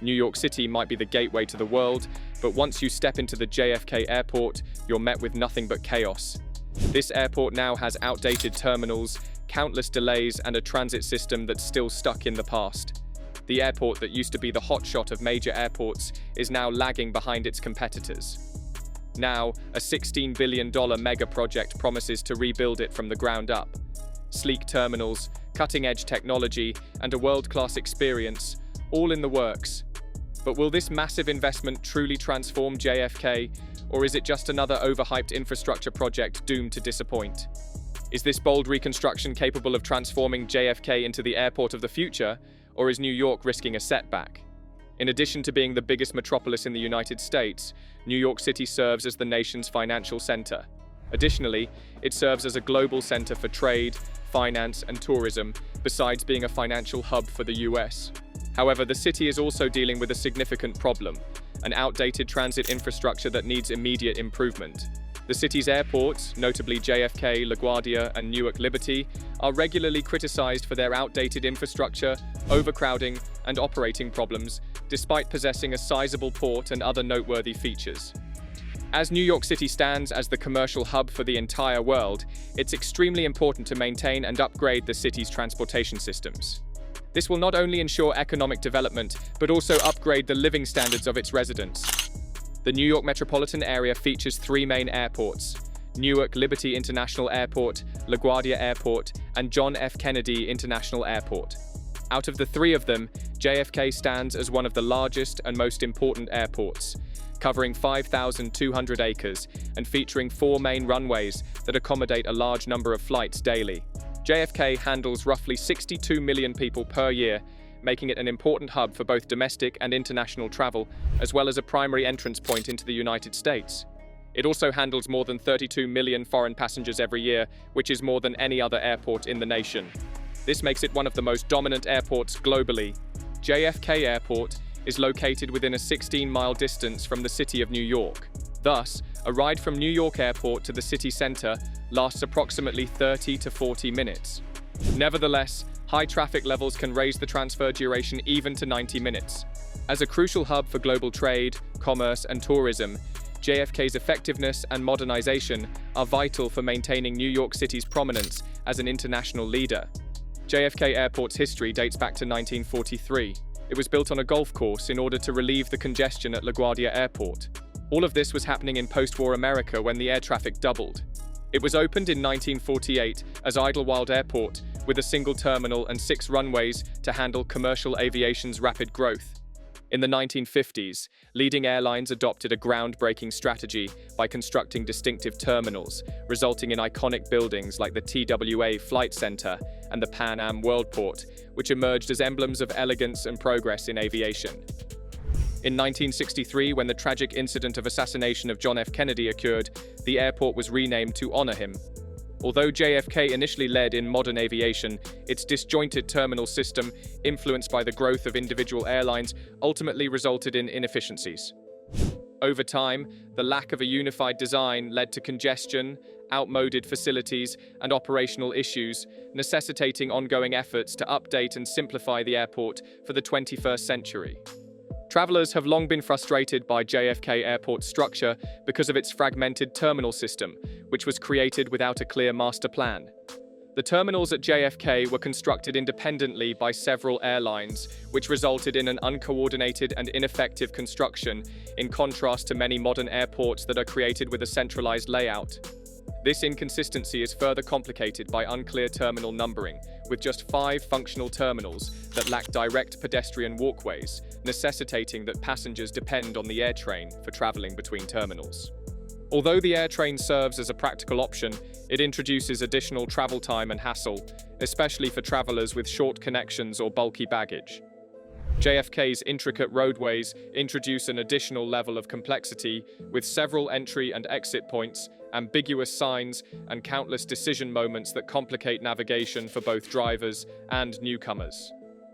New York City might be the gateway to the world, but once you step into the JFK Airport, you're met with nothing but chaos. This airport now has outdated terminals, countless delays, and a transit system that's still stuck in the past. The airport that used to be the hotshot of major airports is now lagging behind its competitors. Now, a $16 billion mega project promises to rebuild it from the ground up. Sleek terminals, cutting-edge technology, and a world-class experience, all in the works. But will this massive investment truly transform JFK, or is it just another overhyped infrastructure project doomed to disappoint? Is this bold reconstruction capable of transforming JFK into the airport of the future, or is New York risking a setback? In addition to being the biggest metropolis in the United States, New York City serves as the nation's financial center. Additionally, it serves as a global center for trade, finance, and tourism, besides being a financial hub for the US. However, the city is also dealing with a significant problem: an outdated transit infrastructure that needs immediate improvement. The city's airports, notably JFK, LaGuardia, and Newark Liberty, are regularly criticized for their outdated infrastructure, overcrowding, and operating problems, despite possessing a sizable port and other noteworthy features. As New York City stands as the commercial hub for the entire world, it's extremely important to maintain and upgrade the city's transportation systems. This will not only ensure economic development, but also upgrade the living standards of its residents. The New York metropolitan area features three main airports: Newark Liberty International Airport, LaGuardia Airport, and John F. Kennedy International Airport. Out of the three of them, JFK stands as one of the largest and most important airports, covering 5,200 acres and featuring four main runways that accommodate a large number of flights daily. JFK handles roughly 62 million people per year, making it an important hub for both domestic and international travel, as well as a primary entrance point into the United States. It also handles more than 32 million foreign passengers every year, which is more than any other airport in the nation. This makes it one of the most dominant airports globally. JFK Airport is located within a 16-mile distance from the city of New York. Thus, a ride from New York Airport to the city center lasts approximately 30 to 40 minutes. Nevertheless, high traffic levels can raise the transfer duration even to 90 minutes. As a crucial hub for global trade, commerce, and tourism, JFK's effectiveness and modernization are vital for maintaining New York City's prominence as an international leader. JFK Airport's history dates back to 1943. It was built on a golf course in order to relieve the congestion at LaGuardia Airport. All of this was happening in post-war America when the air traffic doubled. It was opened in 1948 as Idlewild Airport, with a single terminal and 6 runways to handle commercial aviation's rapid growth. In the 1950s, leading airlines adopted a groundbreaking strategy by constructing distinctive terminals, resulting in iconic buildings like the TWA Flight Center and the Pan Am Worldport, which emerged as emblems of elegance and progress in aviation. In 1963, when the tragic incident of assassination of John F. Kennedy occurred, the airport was renamed to honor him. Although JFK initially led in modern aviation, its disjointed terminal system, influenced by the growth of individual airlines, ultimately resulted in inefficiencies. Over time, the lack of a unified design led to congestion, outmoded facilities, and operational issues, necessitating ongoing efforts to update and simplify the airport for the 21st century. Travelers have long been frustrated by JFK Airport's structure because of its fragmented terminal system, which was created without a clear master plan. The terminals at JFK were constructed independently by several airlines, which resulted in an uncoordinated and ineffective construction, in contrast to many modern airports that are created with a centralized layout. This inconsistency is further complicated by unclear terminal numbering, with just 5 functional terminals that lack direct pedestrian walkways, necessitating that passengers depend on the air train for traveling between terminals. Although the air train serves as a practical option, it introduces additional travel time and hassle, especially for travelers with short connections or bulky baggage. JFK's intricate roadways introduce an additional level of complexity, with several entry and exit points, ambiguous signs, and countless decision moments that complicate navigation for both drivers and newcomers.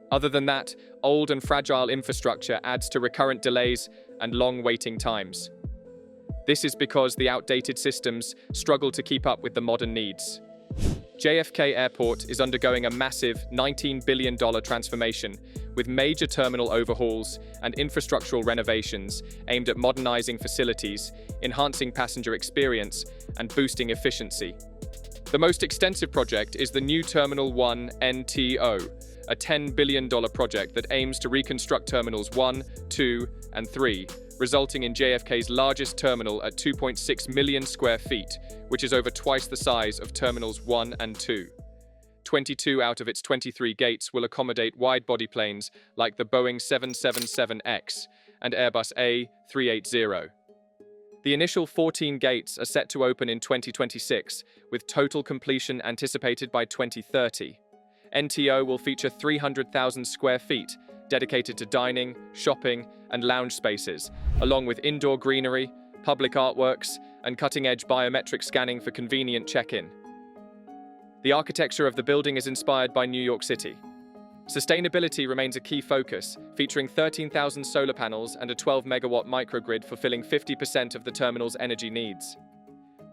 Other than that, old and fragile infrastructure adds to recurrent delays and long waiting times. This is because the outdated systems struggle to keep up with the modern needs. JFK Airport is undergoing a massive $19 billion transformation, with major terminal overhauls and infrastructural renovations aimed at modernizing facilities, enhancing passenger experience, and boosting efficiency. The most extensive project is the New Terminal 1 NTO, a $10 billion project that aims to reconstruct Terminals 1, 2, and 3, resulting in JFK's largest terminal at 2.6 million square feet, which is over twice the size of Terminals 1 and 2. 22 out of its 23 gates will accommodate wide-body planes like the Boeing 777X and Airbus A380. The initial 14 gates are set to open in 2026, with total completion anticipated by 2030. NTO will feature 300,000 square feet dedicated to dining, shopping, and lounge spaces, along with indoor greenery, public artworks, and cutting-edge biometric scanning for convenient check-in. The architecture of the building is inspired by New York City. Sustainability remains a key focus, featuring 13,000 solar panels and a 12-megawatt microgrid fulfilling 50% of the terminal's energy needs.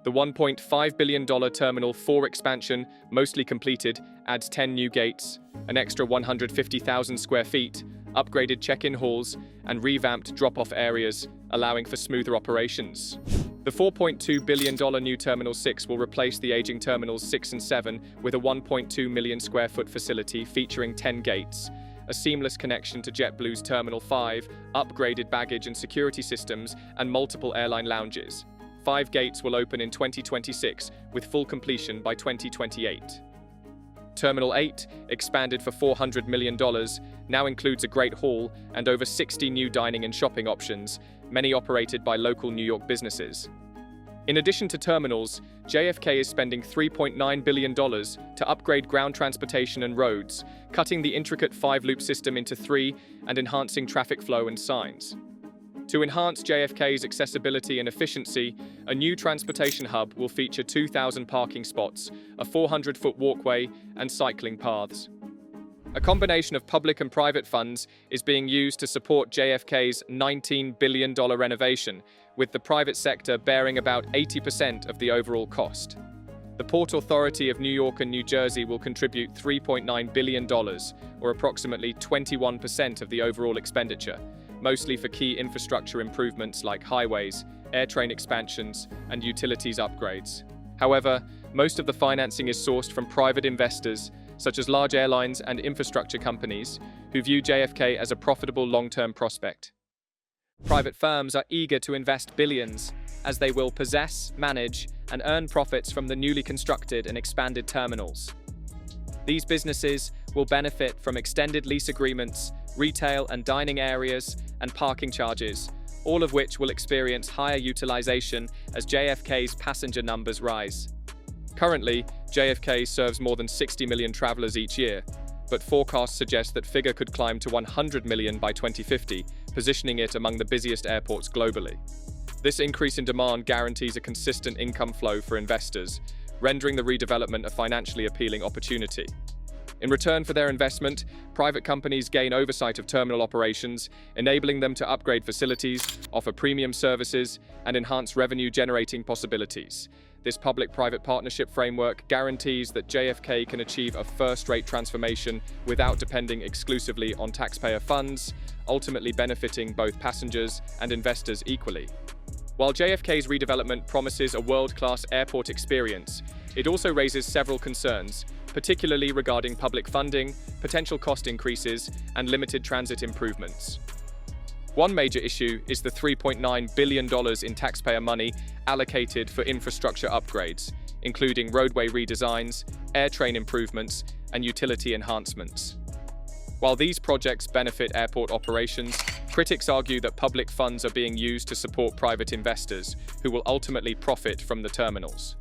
The $1.5 billion Terminal 4 expansion, mostly completed, adds 10 new gates, an extra 150,000 square feet, upgraded check-in halls, and revamped drop-off areas, allowing for smoother operations. The $4.2 billion new Terminal 6 will replace the aging Terminals 6 and 7 with a 1.2 million square foot facility featuring 10 gates, a seamless connection to JetBlue's Terminal 5, upgraded baggage and security systems, and multiple airline lounges. 5 gates will open in 2026, with full completion by 2028. Terminal 8, expanded for $400 million, now includes a Great Hall and over 60 new dining and shopping options, many operated by local New York businesses. In addition to terminals, JFK is spending $3.9 billion to upgrade ground transportation and roads, cutting the intricate 5-loop system into 3 and enhancing traffic flow and signs. To enhance JFK's accessibility and efficiency, a new transportation hub will feature 2,000 parking spots, a 400-foot walkway, and cycling paths. A combination of public and private funds is being used to support JFK's $19 billion renovation, with the private sector bearing about 80% of the overall cost. The Port Authority of New York and New Jersey will contribute $3.9 billion, or approximately 21% of the overall expenditure, mostly for key infrastructure improvements like highways, air train expansions, and utilities upgrades. However, most of the financing is sourced from private investors, such as large airlines and infrastructure companies, who view JFK as a profitable long-term prospect. Private firms are eager to invest billions, as they will possess, manage, and earn profits from the newly constructed and expanded terminals. These businesses will benefit from extended lease agreements, retail and dining areas, and parking charges, all of which will experience higher utilization as JFK's passenger numbers rise. Currently, JFK serves more than 60 million travelers each year, but forecasts suggest that figure could climb to 100 million by 2050, positioning it among the busiest airports globally. This increase in demand guarantees a consistent income flow for investors, rendering the redevelopment a financially appealing opportunity. In return for their investment, private companies gain oversight of terminal operations, enabling them to upgrade facilities, offer premium services, and enhance revenue-generating possibilities. This public-private partnership framework guarantees that JFK can achieve a first-rate transformation without depending exclusively on taxpayer funds, ultimately benefiting both passengers and investors equally. While JFK's redevelopment promises a world-class airport experience, it also raises several concerns, particularly regarding public funding, potential cost increases, and limited transit improvements. One major issue is the $3.9 billion in taxpayer money allocated for infrastructure upgrades, including roadway redesigns, air train improvements, and utility enhancements. While these projects benefit airport operations, critics argue that public funds are being used to support private investors, who will ultimately profit from the terminals.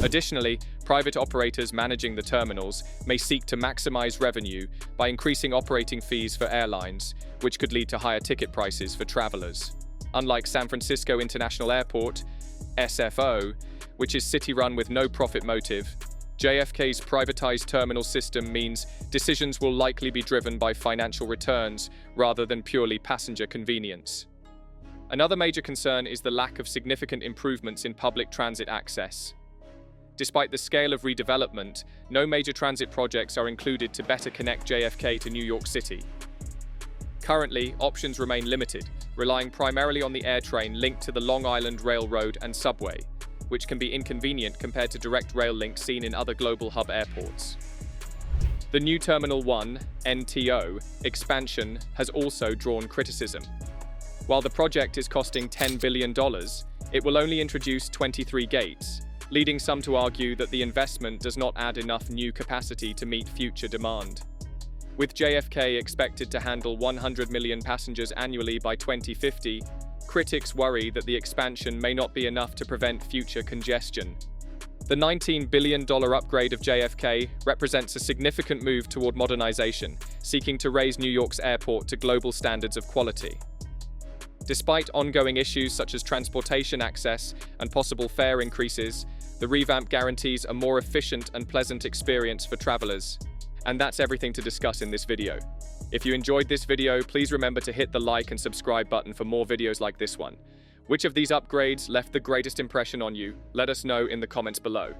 Additionally, private operators managing the terminals may seek to maximize revenue by increasing operating fees for airlines, which could lead to higher ticket prices for travelers. Unlike San Francisco International Airport, SFO, which is city-run with no profit motive, JFK's privatized terminal system means decisions will likely be driven by financial returns rather than purely passenger convenience. Another major concern is the lack of significant improvements in public transit access. Despite the scale of redevelopment, no major transit projects are included to better connect JFK to New York City. Currently, options remain limited, relying primarily on the air train linked to the Long Island Railroad and subway, which can be inconvenient compared to direct rail links seen in other global hub airports. The new Terminal 1, NTO, expansion has also drawn criticism. While the project is costing $10 billion, it will only introduce 23 gates, leading some to argue that the investment does not add enough new capacity to meet future demand. With JFK expected to handle 100 million passengers annually by 2050, critics worry that the expansion may not be enough to prevent future congestion. The $19 billion upgrade of JFK represents a significant move toward modernization, seeking to raise New York's airport to global standards of quality. Despite ongoing issues such as transportation access and possible fare increases, the revamp guarantees a more efficient and pleasant experience for travelers. And that's everything to discuss in this video. If you enjoyed this video, please remember to hit the like and subscribe button for more videos like this one. Which of these upgrades left the greatest impression on you? Let us know in the comments below.